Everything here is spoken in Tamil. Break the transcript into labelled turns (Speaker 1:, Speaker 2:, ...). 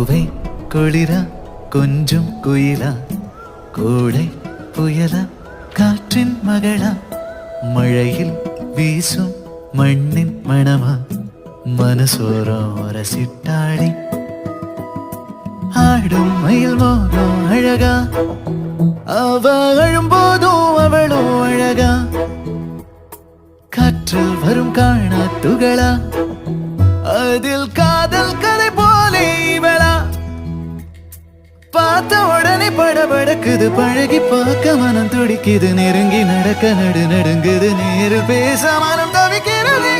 Speaker 1: பூவை குளிரா கொஞ்சம் குயிலா கோடை புயலா காற்றின் மகளா மழையில் வீசும் மண்ணின் மணமா மனசோரம் ரசிட்டாடி ஆடும் மயில் மோகம் அழகா அவ அழும்போதும் அவளோ அழகா காற்றில் வரும் காணா துகளா அதில் காதல் கதை போலே இவளா பார்த்த உடனே படபடக்குது பழகி பார்க்க மனம் துடிக்குது நெருங்கி நடக்க நடுங்குது நேரில் பேச மனம் தவிக்கிறது